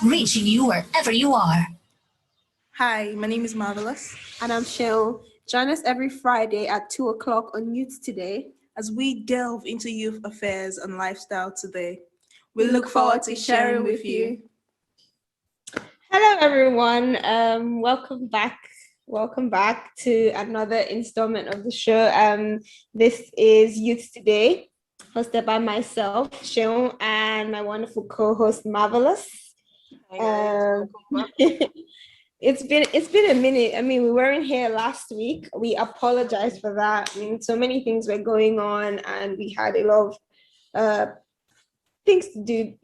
reaching you wherever you are. Hi, my name is Marvellous. And I'm Seun. Join us every Friday at 2 o'clock on Youth Today as we delve into youth affairs and lifestyle today. We look forward to sharing with you. Hello, everyone. Welcome back. Welcome back to another installment of the show. This is Youth Today, hosted by myself, Seun, and my wonderful co-host, Marvellous. Welcome back. It's been a minute. I mean, we weren't here last week. We apologize for that. I mean, so many things were going on, and we had a lot of things to do,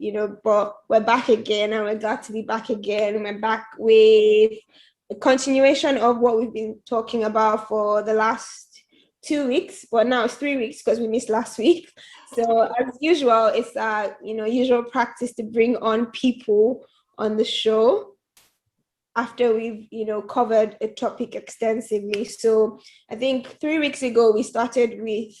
but we're back again, and we're glad to be back again. We're back with a continuation of what we've been talking about for the last 2 weeks, but now it's 3 weeks because we missed last week. So as usual, it's usual practice to bring on people on the show after we've covered a topic extensively. So I think 3 weeks ago we started with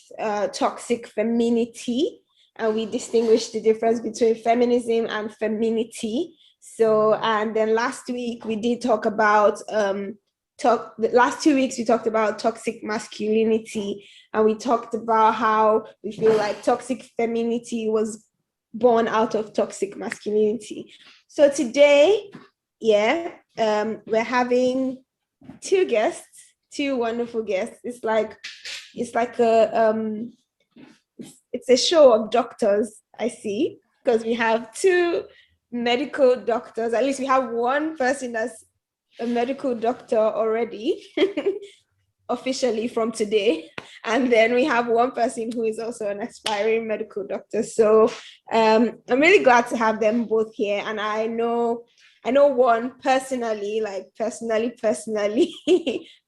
toxic femininity, and we distinguished the difference between feminism and femininity. So, and then last week we did talk about the last 2 weeks we talked about toxic masculinity, and we talked about how we feel like toxic femininity was born out of toxic masculinity. So today, we're having two wonderful guests. It's like it's a show of doctors, I see, because we have two medical doctors. At least we have one person that's a medical doctor already, officially from today. And then we have one person who is also an aspiring medical doctor. So I'm really glad to have them both here. And I know one personally,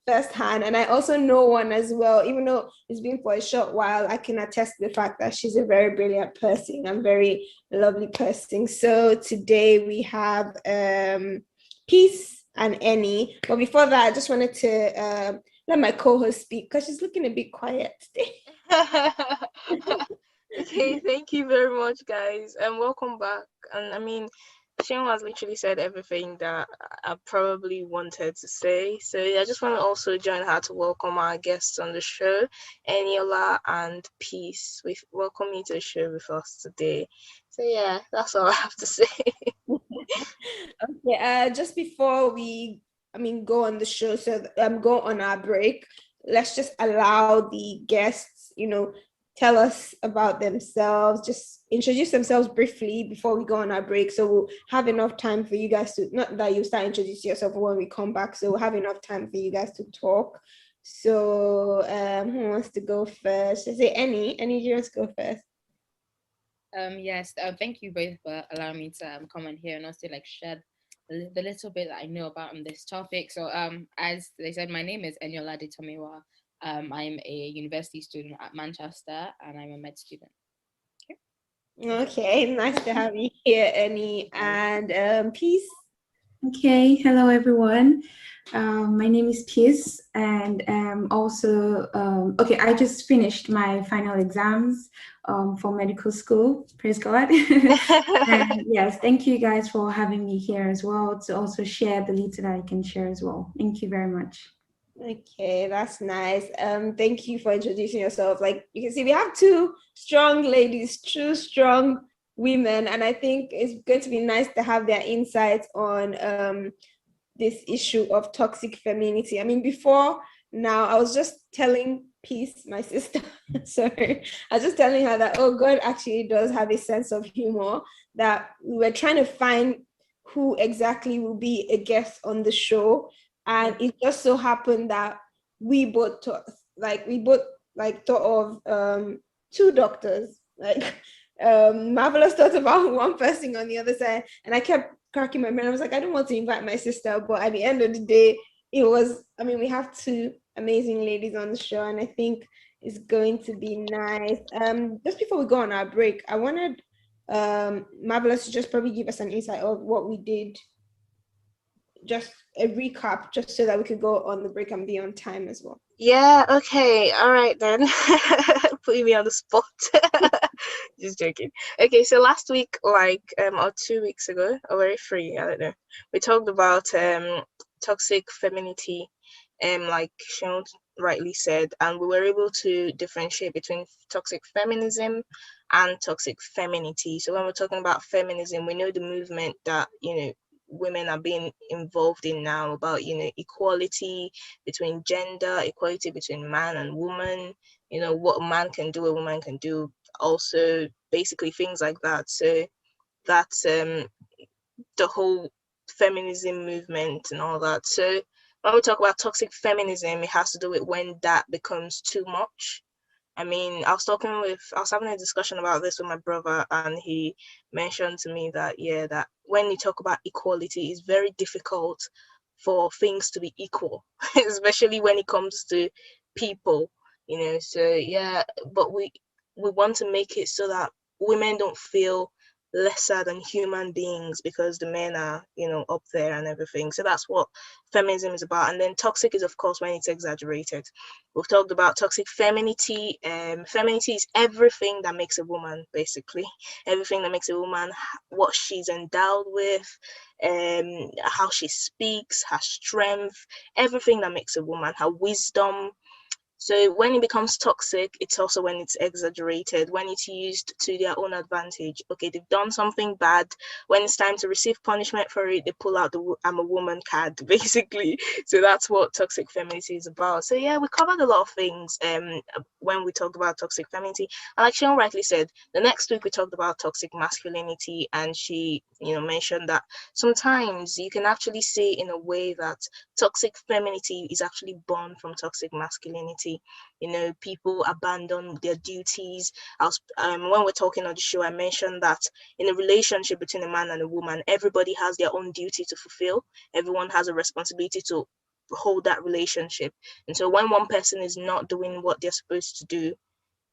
firsthand, and I also know one as well, even though it's been for a short while. I can attest to the fact that she's a very brilliant person and very lovely person. So today we have Peace and Eni. But before that, I just wanted to let my co-host speak because she's looking a bit quiet today. Okay, thank you very much, guys, and welcome back. And I mean, Seun has literally said everything that I probably wanted to say. So yeah, I just want to also join her to welcome our guests on the show, Eniola and Peace. We welcome you to the show with us today. So yeah, that's all I have to say. Okay, just before we go on the show, so go on our break, let's just allow the guests, tell us about themselves, just introduce themselves briefly before we go on our break. So we'll have enough time for you guys to, not that you start introducing yourself when we come back, so we'll have enough time for you guys to talk. So who wants to go first? Is it Eni? Eni, you want to go first? Yes, thank you both for allowing me to come on here and also share the little bit that I know about on this topic. So as they said, my name is Eniola Adetomiwa. I'm a university student at Manchester, and I'm a med student. Okay, nice to have you here, Eni. And Peace. Okay, hello everyone. My name is Peace, and also I just finished my final exams for medical school. Praise God. And yes, thank you guys for having me here as well to also share the little that I can share as well. Thank you very much. Okay, that's nice. Thank you for introducing yourself. Like you can see, we have two strong ladies, two strong women, and I think it's going to be nice to have their insights on this issue of toxic femininity. I mean, before now, I was just telling Peace, my sister, sorry, I was just telling her that, oh, God actually does have a sense of humor, that we were trying to find who exactly will be a guest on the show. And it just so happened that we both thought of two doctors. Marvellous thought about one person on the other side, and I kept cracking my brain. I was like, I don't want to invite my sister, but at the end of the day, we have two amazing ladies on the show, and I think it's going to be nice. Just before we go on our break, I wanted Marvellous to just probably give us an insight of what we did, just a recap, just so that we could go on the break and be on time as well. Yeah, okay, all right then. Putting me on the spot. Just joking. Okay, so last week, or 2 weeks ago, or very free, I don't know, we talked about toxic femininity, like Sean rightly said, and we were able to differentiate between toxic feminism and toxic femininity. So when we're talking about feminism, we know the movement that women are being involved in now, about equality between gender, equality between man and woman, what a man can do, a woman can do, also basically things like that. So that's the whole feminism movement and all that. So when we talk about toxic feminism, it has to do with when that becomes too much. I mean, I was having a discussion about this with my brother, and he mentioned to me that, that when you talk about equality, it's very difficult for things to be equal, especially when it comes to people, so but we want to make it so that women don't feel lesser than human beings because the men are up there and everything. So that's what feminism is about. And then toxic is, of course, when it's exaggerated. We've talked about toxic femininity. Femininity is everything that makes a woman, basically everything that makes a woman, what she's endowed with, how she speaks, her strength, everything that makes a woman, her wisdom. So when it becomes toxic, it's also when it's exaggerated, when it's used to their own advantage. Okay, they've done something bad. When it's time to receive punishment for it, they pull out the "I'm a woman" card, basically. So that's what toxic femininity is about. So we covered a lot of things when we talked about toxic femininity. And like Sean rightly said, the next week we talked about toxic masculinity, and she mentioned that sometimes you can actually say in a way that toxic femininity is actually born from toxic masculinity. People abandon their duties. When we're talking on the show, I mentioned that in a relationship between a man and a woman, everybody has their own duty to fulfill. Everyone has a responsibility to hold that relationship. And so when one person is not doing what they're supposed to do,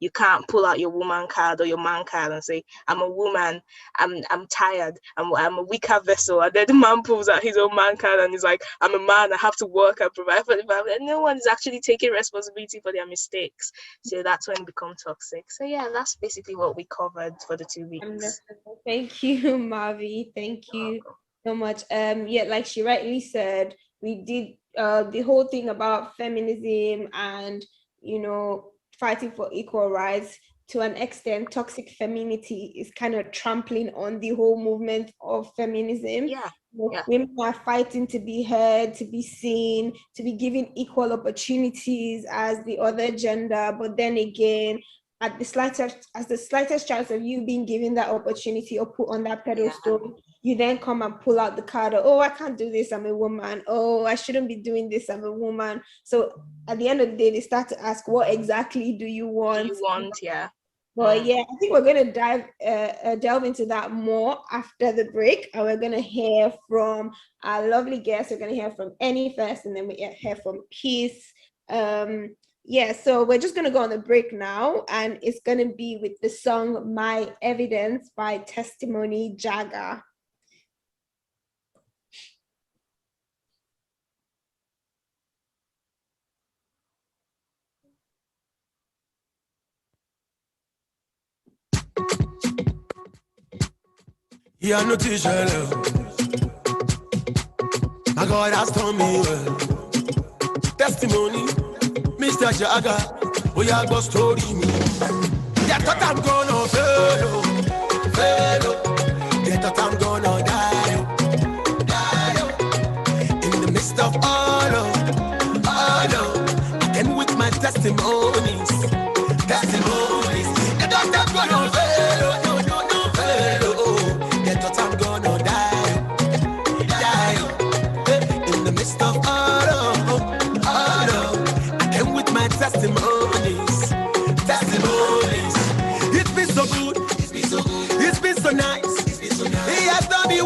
you can't pull out your woman card or your man card and say, "I'm a woman, I'm tired, I'm a weaker vessel." And then the man pulls out his own man card and he's like, "I'm a man, I have to work and provide for the family." And no one is actually taking responsibility for their mistakes. So that's when it becomes toxic. So that's basically what we covered for the 2 weeks. Wonderful. Thank you, Marvi. Thank you so much. Like she rightly said, we did the whole thing about feminism and fighting for equal rights. To an extent, toxic femininity is kind of trampling on the whole movement of feminism. Women are fighting to be heard, to be seen, to be given equal opportunities as the other gender. But then again, at the slightest chance of you being given that opportunity or put on that pedestal, you then come and pull out the card of, "Oh, I can't do this, I'm a woman. Oh, I shouldn't be doing this, I'm a woman." So at the end of the day, they start to ask, what exactly do you want? Well, I think we're going to delve into that more after the break, and we're going to hear from our lovely guests. We're going to hear from Eni first, and then we hear from Peace. So we're just going to go on the break now, and it's going to be with the song "My Evidence" by Testimony Jagger. Yeah, no t-shirt. My God has told me well. Testimony, Mr. Jagger. We are going to story me. They thought I'm gonna fail. They thought I'm gonna die. In the midst of all, again with my testimonies. They thought I'm gonna fail. They thought I'm gonna die. In the midst of all, I came with my testimonies. It's been so good, it's been so nice. He has done me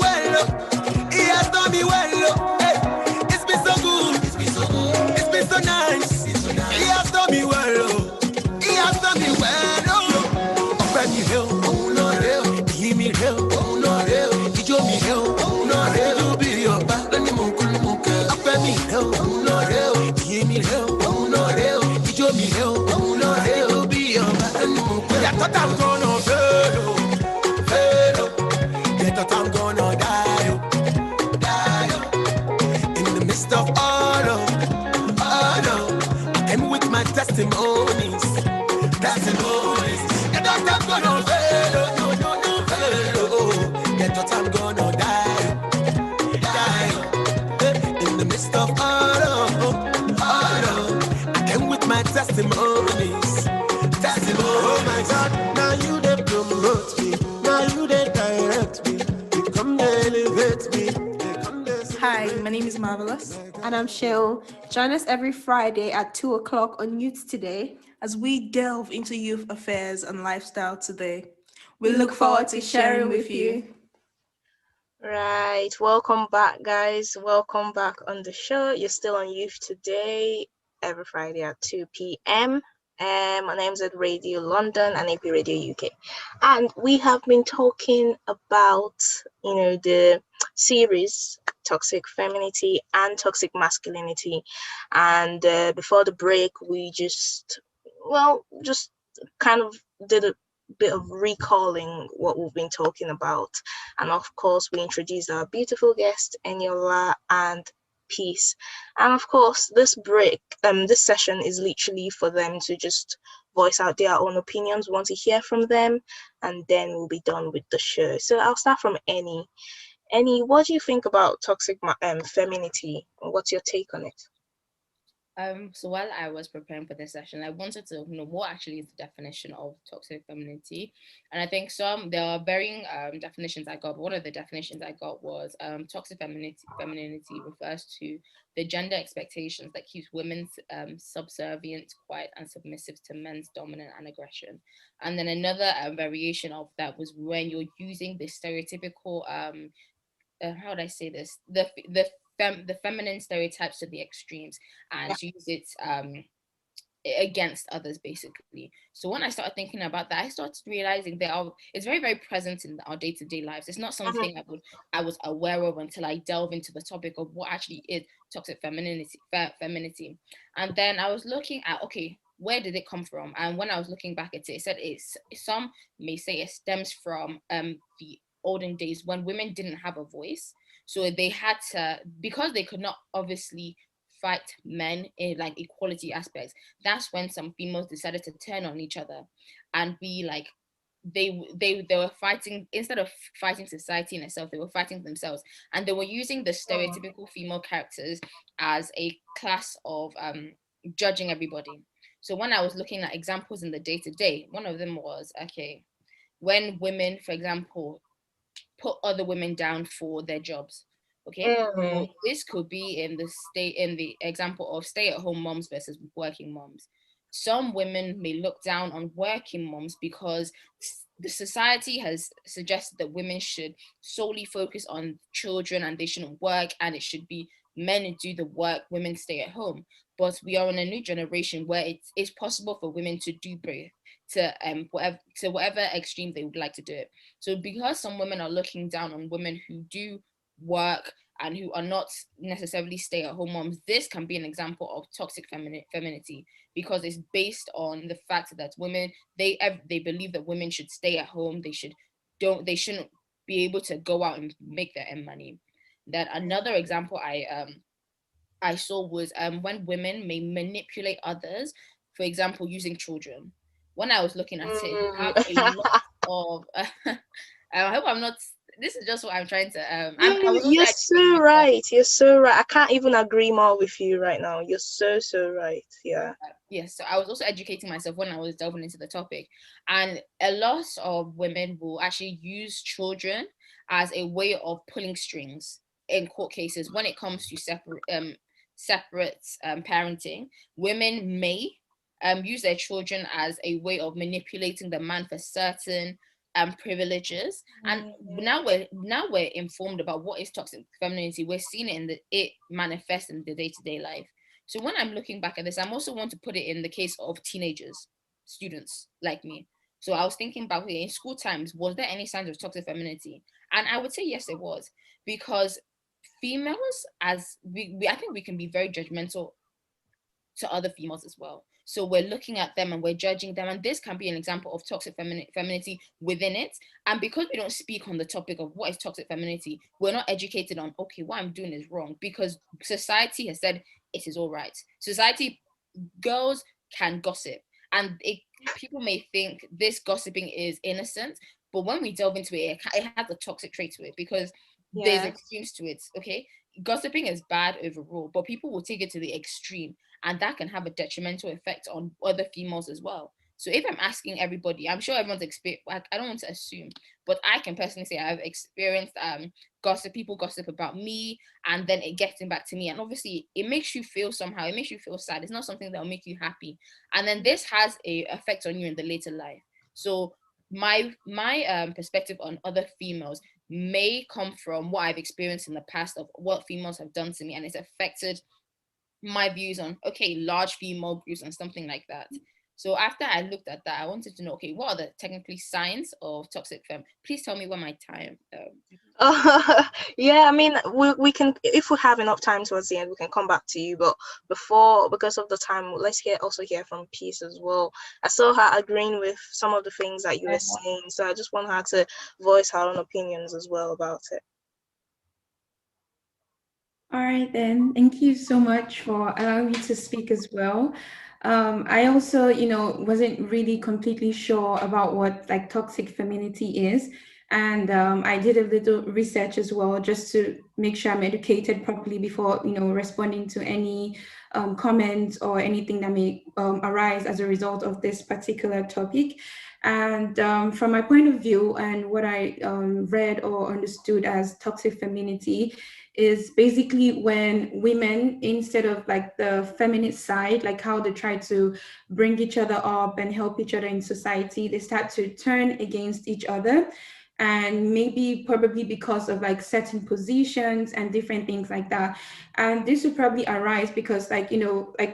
rate me. Hi, my name is Marvellous. And I'm Seun. Join us every Friday at 2 o'clock on Youth Today. As we delve into youth affairs and lifestyle today, we look forward to sharing with you. Right, welcome back, guys. Welcome back on the show. You're still on Youth Today every Friday at 2 p.m. My name's at Radio London and AP Radio UK, and we have been talking about the series Toxic Femininity and Toxic Masculinity, and before the break we just kind of did a bit of recalling what we've been talking about, and of course we introduced our beautiful guest Eniola and Peace, and of course this session is literally for them to just voice out their own opinions. We want to hear from them, and then we'll be done with the show. So I'll start from Annie. What do you think about toxic femininity? What's your take on it? So while I was preparing for this session, I wanted to know what actually is the definition of toxic femininity. And I think there are varying definitions I got, but one of the definitions I got was toxic femininity refers to the gender expectations that keeps women subservient, quiet, and submissive to men's dominance and aggression. And then another variation of that was when you're using the stereotypical, how would I say this? The feminine stereotypes to the extremes and use it against others, basically. So when I started thinking about that, I started realizing that it's very, very present in our day-to-day lives. It's not something I was aware of until I delve into the topic of what actually is toxic femininity. And then I was looking at, okay, where did it come from? And when I was looking back at it, it said some may say it stems from the olden days when women didn't have a voice. So they had to, because they could not obviously fight men in like equality aspects, that's when some females decided to turn on each other and be like, they were fighting, instead of fighting society in itself, they were fighting themselves, and they were using the stereotypical female characters as a class of judging everybody. So when I was looking at examples in the day-to-day, one of them was, okay, when women, for example, put other women down for their jobs. Okay, so this could be in the example of stay-at-home moms versus working moms. Some women may look down on working moms because the society has suggested that women should solely focus on children and they shouldn't work, and it should be men who do the work, women stay at home. But we are in a new generation where it's possible for women to do both, to whatever extreme they would like to do it. So because some women are looking down on women who do work and who are not necessarily stay-at-home moms, this can be an example of toxic femininity, because it's based on the fact that women, they believe that women should stay at home, they shouldn't be able to go out and make their own money. That another example I saw was when women may manipulate others, for example, using children. When I was looking at it, you have a lot of I hope I'm not, this is just what I'm trying to You're so right. You're so right. I can't even agree more with you right now. You're so right. Yeah. Yes, so I was also educating myself when I was delving into the topic, and a lot of women will actually use children as a way of pulling strings in court cases when it comes to separate parenting. Women may use their children as a way of manipulating the man for certain privileges. And now we're informed about what is toxic femininity. We're seeing it manifest in the day-to-day life. So when I'm looking back at this, I'm also want to put it in the case of teenagers, students like me. So I was thinking about, in school times, was there any signs of toxic femininity? And I would say yes, there was, because females, as I think we can be very judgmental to other females as well. So we're looking at them and we're judging them, and this can be an example of toxic femininity within it. And because we don't speak on the topic of what is toxic femininity, we're not educated on, okay, what I'm doing is wrong, because society has said it is all right. Society, girls can gossip, and people may think this gossiping is innocent, but when we delve into it, it has a toxic trait to it, because there's extremes to it. Okay, gossiping is bad overall, but people will take it to the extreme, and that can have a detrimental effect on other females as well. So if I'm asking everybody, I'm sure everyone's experienced, I don't want to assume, but I can personally say I've experienced gossip, people gossip about me, and then it getting back to me. And obviously it makes you feel somehow, it makes you feel sad. It's not something that will make you happy. And then this has a effect on you in the later life. So my perspective on other females may come from what I've experienced in the past of what females have done to me, and it's affected my views on, okay, large female groups and something like that. So after I looked at that, I wanted to know, okay, what are the technically signs of toxic femme? Please tell me when my time. Yeah, I mean, we can, if we have enough time towards the end, we can come back to you. But before, because of the time, let's also hear from Peace as well. I saw her agreeing with some of the things that you were saying, so I just want her to voice her own opinions as well about it. All right, then. Thank you so much for allowing me to speak as well. I also, wasn't really completely sure about what like toxic femininity is. And I did a little research as well, just to make sure I'm educated properly before, responding to any comments or anything that may arise as a result of this particular topic. And from my point of view and what I read or understood as toxic femininity is basically when women, instead of like the feminist side, like how they try to bring each other up and help each other in society, they start to turn against each other. And maybe probably because of like certain positions and different things like that. And this would probably arise because like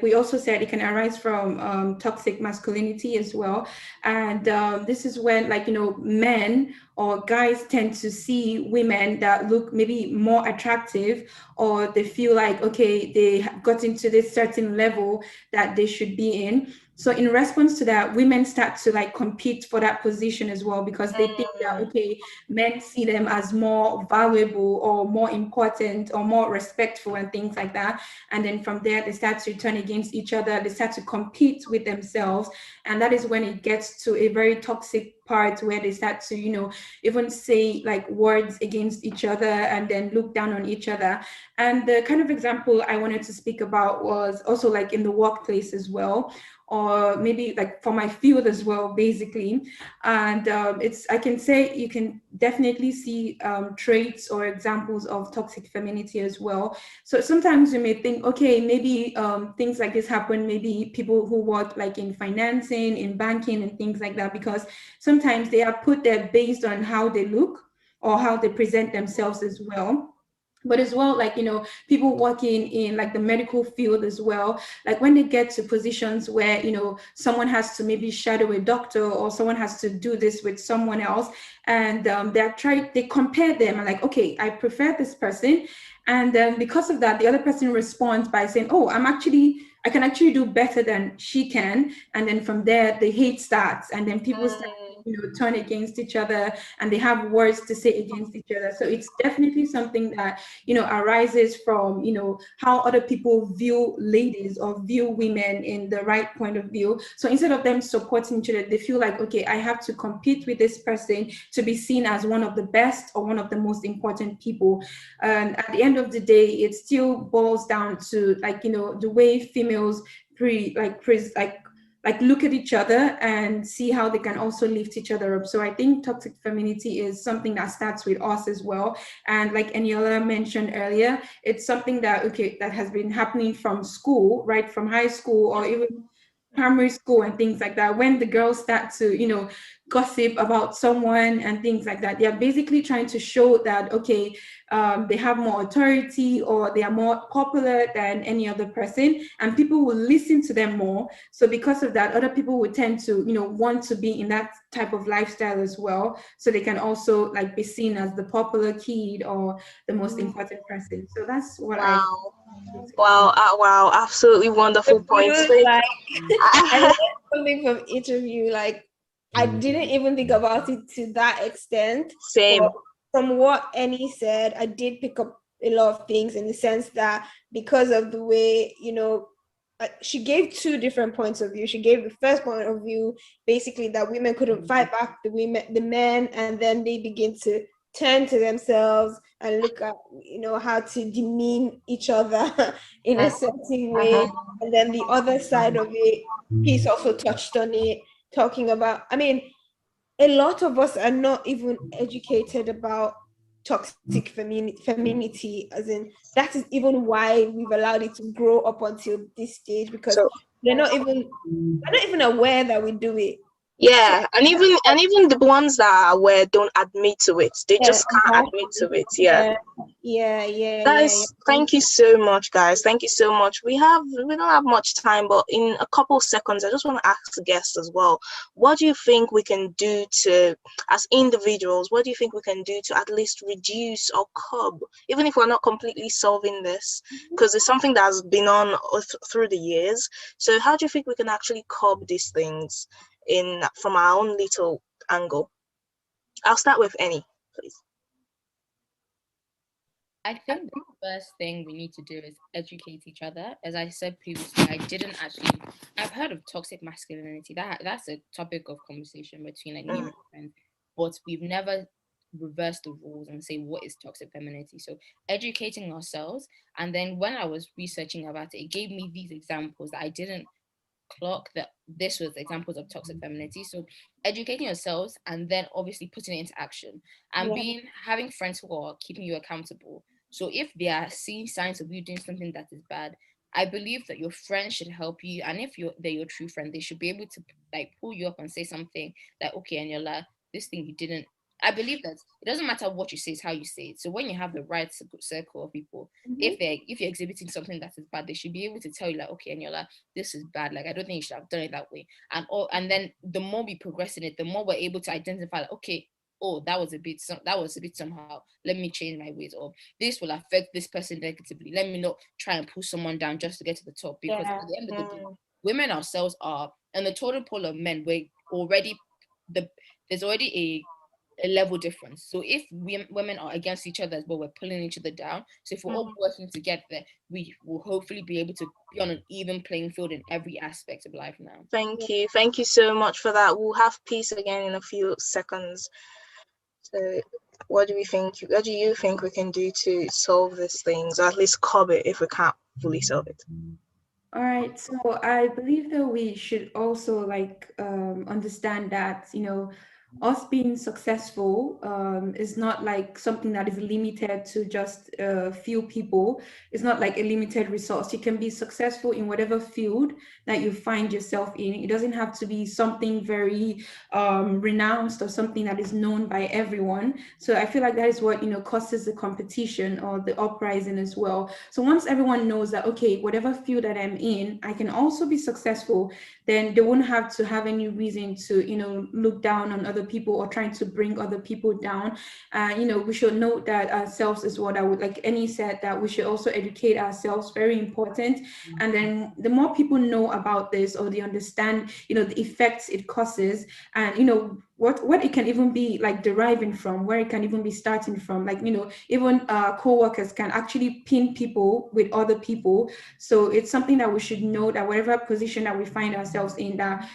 we also said, it can arise from toxic masculinity as well. And this is when like men or guys tend to see women that look maybe more attractive, or they feel like, okay, they got into this certain level that they should be in. So in response to that, women start to like compete for that position as well, because they think that, okay, men see them as more valuable or more important or more respectful and things like that. And then from there, they start to turn against each other. They start to compete with themselves. And that is when it gets to a very toxic part where they start to, even say like words against each other and then look down on each other. And the kind of example I wanted to speak about was also like in the workplace as well, or maybe like for my field as well, basically. And I can say you can definitely see traits or examples of toxic femininity as well. So sometimes you may think, okay, maybe things like this happen, maybe people who work like in financing, in banking and things like that, because sometimes they are put there based on how they look or how they present themselves as well. But as well, like, people working in like the medical field as well, like when they get to positions where, someone has to maybe shadow a doctor or someone has to do this with someone else, and they compare them and like, okay, I prefer this person. And then because of that, the other person responds by saying, oh, I can actually do better than she can. And then from there, the hate starts, and then people start turn against each other, and they have words to say against each other. So it's definitely something that arises from how other people view ladies or view women in the right point of view. So instead of them supporting each other, they feel like, okay, I have to compete with this person to be seen as one of the best or one of the most important people. And at the end of the day, it still boils down to like the way females look at each other and see how they can also lift each other up. So I think toxic femininity is something that starts with us as well. And like Eniola mentioned earlier, it's something that has been happening from school, right? From high school or even primary school and things like that. When the girls start to, gossip about someone and things like that, they're basically trying to show that, okay, they have more authority or they are more popular than any other person, and people will listen to them more. So because of that, other people would tend to, want to be in that type of lifestyle as well. So they can also like be seen as the popular kid or the most important person. So that's what Wow, absolutely wonderful points. Like, I learned something from interview. Like, I didn't even think about it to that extent. Same. But from what Annie said, I did pick up a lot of things in the sense that because of the way, she gave two different points of view. She gave the first point of view, basically that women couldn't fight back the men, and then they begin to turn to themselves and look at how to demean each other in a certain way. And then the other side of it, Peace also touched on it, talking about, I mean, a lot of us are not even educated about toxic femininity, as in that is even why we've allowed it to grow up until this stage, because So we're not even aware that we do it. So yeah, and even the ones that are aware don't admit to it. They yeah, just can't admit to exactly. it. Yeah. Yeah. Guys, thank you so much, guys. Thank you so much. We don't have much time, but in a couple seconds, I just want to ask the guests as well. What do you think we can do to, as individuals, what do you think we can do to at least reduce or curb, even if we're not completely solving this, because it's something that has been on through the years. So how do you think we can actually curb these things from our own little angle? I'll start with Annie, please. I think the first thing we need to do is educate each other. As I said previously, I've heard of toxic masculinity. That's a topic of conversation between like me and my friends, but we've never reversed the rules and say what is toxic femininity. So educating ourselves, and then when I was researching about it, it gave me these examples that I didn't clock that this was examples of toxic femininity. So educating yourselves and then obviously putting it into action and having friends who are keeping you accountable. So if they are seeing signs of you doing something that is bad, I believe that your friends should help you. And if they're your true friend, they should be able to like pull you up and say something like, okay, Eniola, this thing you didn't. I believe that it doesn't matter what you say, it's how you say it. So when you have the right circle of people, if you're exhibiting something that is bad, they should be able to tell you like, okay, Eniola, this is bad. Like, I don't think you should have done it that way. And then the more we progress in it, the more we're able to identify like, okay, oh, that was a bit somehow. Let me change my ways. Or this will affect this person negatively. Let me not try and push someone down just to get to the top. Because at the end of the day, women ourselves are, and the total pool of men, there's already a level difference. So if women are against each other, but we're pulling each other down. So if we're all working together, we will hopefully be able to be on an even playing field in every aspect of life now. Thank you so much for that. We'll have Peace again in a few seconds. So what do you think we can do to solve these things, or at least curb it if we can't fully solve it? All right, so I believe that we should also understand that, us being successful is not like something that is limited to just a few people. It's not like a limited resource. You can be successful in whatever field that you find yourself in. It doesn't have to be something very renounced or something that is known by everyone. So I feel like that is what, causes the competition or the uprising as well. So once everyone knows that, okay, whatever field that I'm in, I can also be successful, then they won't have to have any reason to, look down on other people or trying to bring other people down. We should note that ourselves is what I would, like Annie said, that we should also educate ourselves, very important. And then the more people know about this, or they understand, the effects it causes, and, what it can even be like deriving from, where it can even be starting from, like, even co-workers can actually pin people with other people. So it's something that we should know, that whatever position that we find ourselves in, that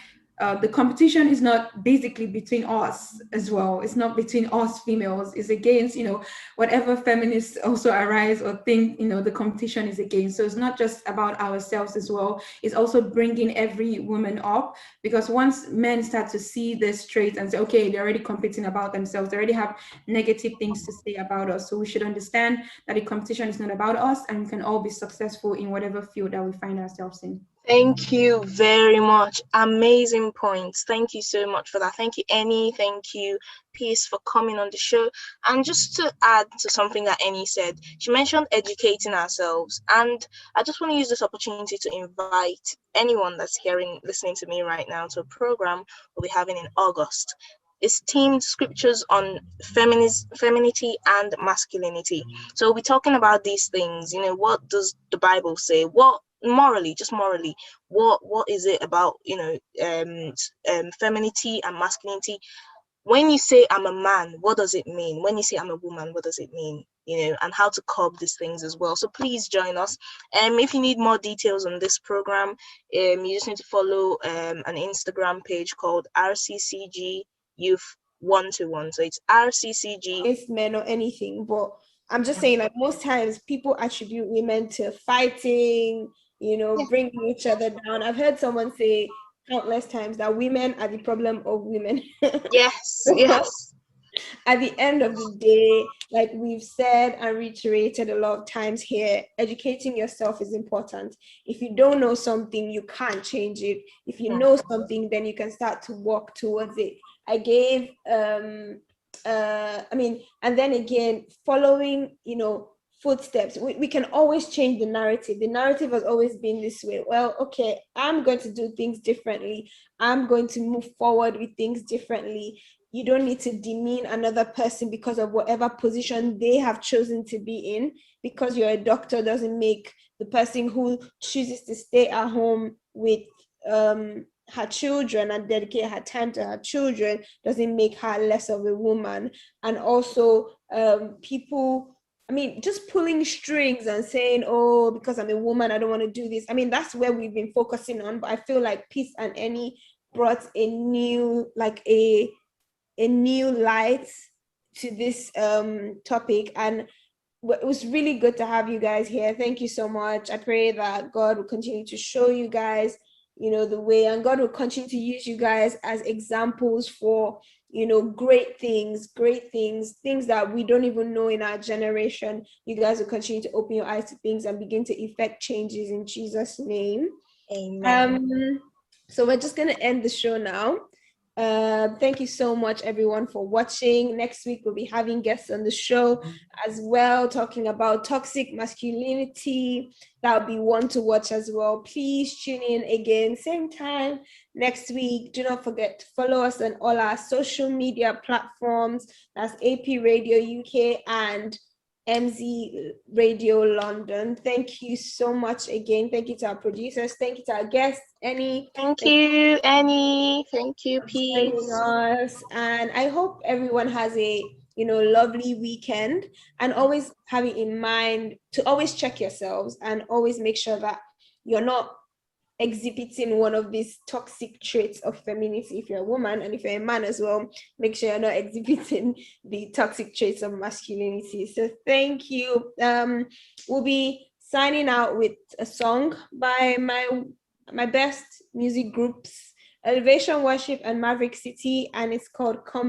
the competition is not basically between us as well. It's not between us females. It's against, whatever feminists also arise or think, the competition is against. So it's not just about ourselves as well. It's also bringing every woman up, because once men start to see this trait and say, okay, they're already competing about themselves, they already have negative things to say about us. So we should understand that the competition is not about us, and we can all be successful in whatever field that we find ourselves in. Thank you very much. Amazing points. Thank you so much for that. Thank you, Annie. Thank you, Peace, for coming on the show. And just to add to something that Annie said, she mentioned educating ourselves. And I just want to use this opportunity to invite anyone that's listening to me right now to a program we'll be having in August. It's themed scriptures on femininity and masculinity. So we'll be talking about these things. What does the Bible say? What just morally, what is it about femininity and masculinity? When you say I'm a man, what does it mean? When you say I'm a woman, what does it mean? And how to curb these things as well. So please join us. If you need more details on this program, you just need to follow an Instagram page called RCCG Youth 121. So it's RCCG. It's men or anything, but I'm just saying, like, most times people attribute women to fighting, bringing each other down. I've heard someone say countless times that women are the problem of women. Yes, yes. At the end of the day, like we've said and reiterated a lot of times here, educating yourself is important. If you don't know something, you can't change it. If you know something, then you can start to walk towards it. I gave and then again, following, footsteps. We can always change the narrative. The narrative has always been this way. Well, okay, I'm going to do things differently. I'm going to move forward with things differently. You don't need to demean another person because of whatever position they have chosen to be in. Because you're a doctor doesn't make the person who chooses to stay at home with her children and dedicate her time to her children doesn't make her less of a woman. And also people, just pulling strings and saying, oh, because I'm a woman, I don't want to do this. That's where we've been focusing on. But I feel like Peace and Annie brought a new light to this topic, and it was really good to have you guys here. Thank you so much. I pray that God will continue to show you guys the way, and God will continue to use you guys as examples for great things that we don't even know in our generation. You guys will continue to open your eyes to things and begin to effect changes in Jesus' name. Amen. So we're just going to end the show now. Thank you so much, everyone, for watching. Next week, we'll be having guests on the show as well, talking about toxic masculinity. That'll be one to watch as well. Please tune in again, same time next week. Do not forget to follow us on all our social media platforms. That's AP Radio UK and MZ Radio London. Thank you so much again. Thank you to our producers. Thank you to our guests, Annie. Thank you, Annie. Thank you, Peace. Joining us. And I hope everyone has a lovely weekend, and always have it in mind to always check yourselves and always make sure that you're not exhibiting one of these toxic traits of femininity if you're a woman, and if you're a man as well, make sure you're not exhibiting the toxic traits of masculinity. So thank you. We'll be signing out with a song by my best music groups, Elevation Worship and Maverick City, and it's called Come